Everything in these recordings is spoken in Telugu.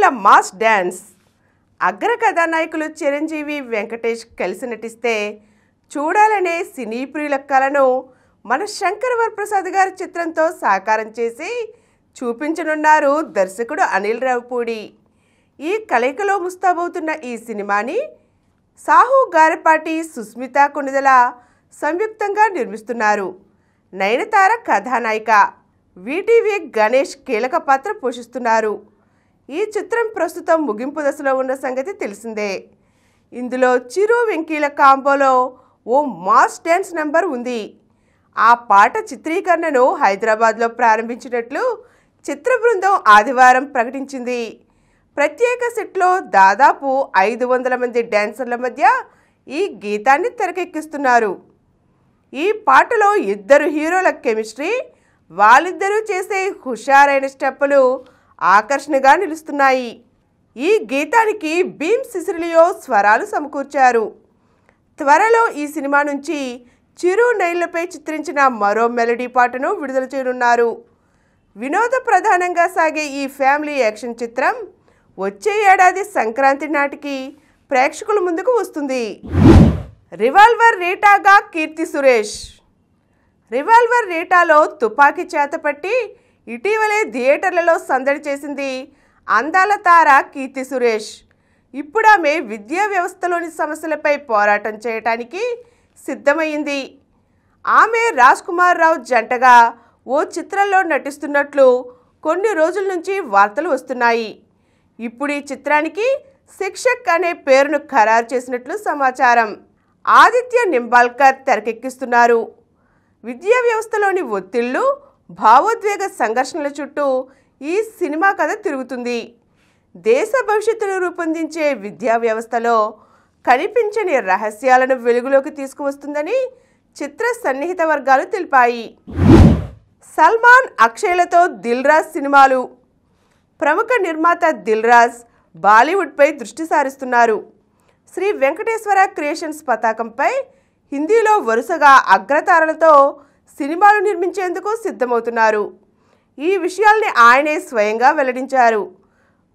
హీరోల మాస్ డ్యాన్స్. అగ్ర కథానాయకులు చిరంజీవి, వెంకటేష్ కలిసి నటిస్తే చూడాలనే సినీ ప్రియుల కలను మన శంకర్ వరప్రసాద్ గారి చిత్రంతో సాకారం చేసి చూపించనున్నారు దర్శకుడు అనిల్ రావిపూడి. ఈ కలయికలో ముస్తాబవుతున్న ఈ సినిమాని సాహు గారపాటి, సుస్మిత కొణిదెల సంయుక్తంగా నిర్మిస్తున్నారు. నయనతార కథానాయిక, వీటీవీ గణేష్ కీలక పాత్ర పోషిస్తున్నారు. ఈ చిత్రం ప్రస్తుతం ముగింపు దశలో ఉన్న సంగతి తెలిసిందే. ఇందులో చిరు, వెంకీల కాంబోలో ఓ మాస్ డ్యాన్స్ నెంబర్ ఉంది. ఆ పాట చిత్రీకరణను హైదరాబాద్లో ప్రారంభించినట్లు చిత్ర బృందం ఆదివారం ప్రకటించింది. ప్రత్యేక సెట్లో దాదాపు 500 మంది డ్యాన్సర్ల మధ్య ఈ గీతాన్ని తెరకెక్కిస్తున్నారు. ఈ పాటలో ఇద్దరు హీరోల కెమిస్ట్రీ, వాళ్ళిద్దరూ చేసే హుషారైన స్టెప్పులు ఆకర్షణగా నిలుస్తున్నాయి. ఈ గీతానికి భీమ్ సిసిలియో స్వరాలు సమకూర్చారు. త్వరలో ఈ సినిమా నుంచి చిరు, నైన్లపై చిత్రించిన మరో మెలడీ పాటను విడుదల చేయనున్నారు. వినోద ప్రధానంగా సాగే ఈ ఫ్యామిలీ యాక్షన్ చిత్రం వచ్చే ఏడాది సంక్రాంతి నాటికి ప్రేక్షకుల ముందుకు వస్తుంది. రివాల్వర్ రీటాగా కీర్తి సురేష్. రివాల్వర్ రీటాలో తుపాకీ చేతపట్టి ఇటీవలే థియేటర్లలో సందడి చేసింది అందాల తార కీర్తి సురేష్. ఇప్పుడు ఆమె విద్యా వ్యవస్థలోని సమస్యలపై పోరాటం చేయటానికి సిద్ధమైంది. ఆమె రాజ్ కుమార్ రావు జంటగా ఓ చిత్రంలో నటిస్తున్నట్లు కొన్ని రోజుల నుంచి వార్తలు వస్తున్నాయి. ఇప్పుడు ఈ చిత్రానికి శిక్షక్ అనే పేరును ఖరారు చేసినట్లు సమాచారం. ఆదిత్య నింబాల్కర్ తెరకెక్కిస్తున్నారు. విద్యా వ్యవస్థలోని ఒత్తిళ్లు, భావోద్వేగ సంఘర్షణల చుట్టూ ఈ సినిమా కథ తిరుగుతుంది. దేశ భవిష్యత్తును రూపొందించే విద్యా వ్యవస్థలో కనిపించని రహస్యాలను వెలుగులోకి తీసుకువస్తుందని చిత్ర సన్నిహిత వర్గాలు తెలిపాయి. సల్మాన్, అక్షయ్లతో దిల్ రాజు సినిమాలు. ప్రముఖ నిర్మాత దిల్ రాజు బాలీవుడ్పై దృష్టి సారిస్తున్నారు. శ్రీ వెంకటేశ్వర క్రియేషన్స్ పతాకంపై హిందీలో వరుసగా అగ్రతారలతో సినిమాలు నిర్మించేందుకు సిద్ధమవుతున్నారు. ఈ విషయాల్ని ఆయనే స్వయంగా వెల్లడించారు.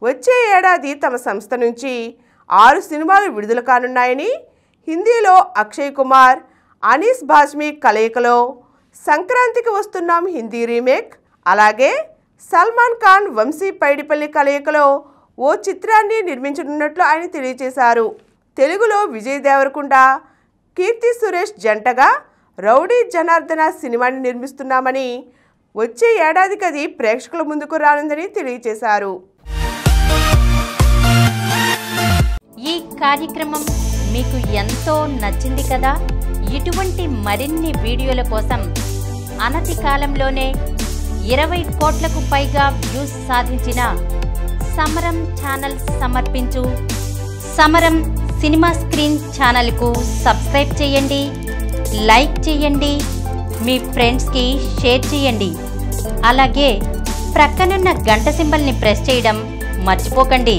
వచ్చే ఏడాది తమ సంస్థ నుంచి 6 సినిమాలు విడుదల కానున్నాయని, హిందీలో అక్షయ్ కుమార్, అనీస్ బాజ్మీ కలయికలో సంక్రాంతికి వస్తున్నాం హిందీ రీమేక్, అలాగే సల్మాన్ ఖాన్, వంశీ పైడిపల్లి కలయికలో ఓ చిత్రాన్ని నిర్మించనున్నట్లు ఆయన తెలియజేశారు. తెలుగులో విజయ్ దేవరకొండ, కీర్తి సురేష్ జంటగా రౌడీ జనార్దన సినిమాని నిర్మిస్తున్నామని, వచ్చే ఏడాదికి అది ప్రేక్షకుల ముందుకు రానుందని తెలియజేశారు. ఈ కార్యక్రమం మీకు ఎంతో నచ్చింది కదా. ఇటువంటి మరిన్ని వీడియోల కోసం అనతి కాలంలోనే 20 కోట్లకు పైగా వ్యూస్ సాధించిన సమరం ఛానల్ సమర్పించు సమరం సినిమా స్క్రీన్ ఛానల్కు సబ్స్క్రైబ్ చేయండి, లైక్ చేయండి, మీ ఫ్రెండ్స్కి షేర్ చేయండి. అలాగే ప్రక్కనున్న గంట సింబల్ని ప్రెస్ చేయడం మర్చిపోకండి.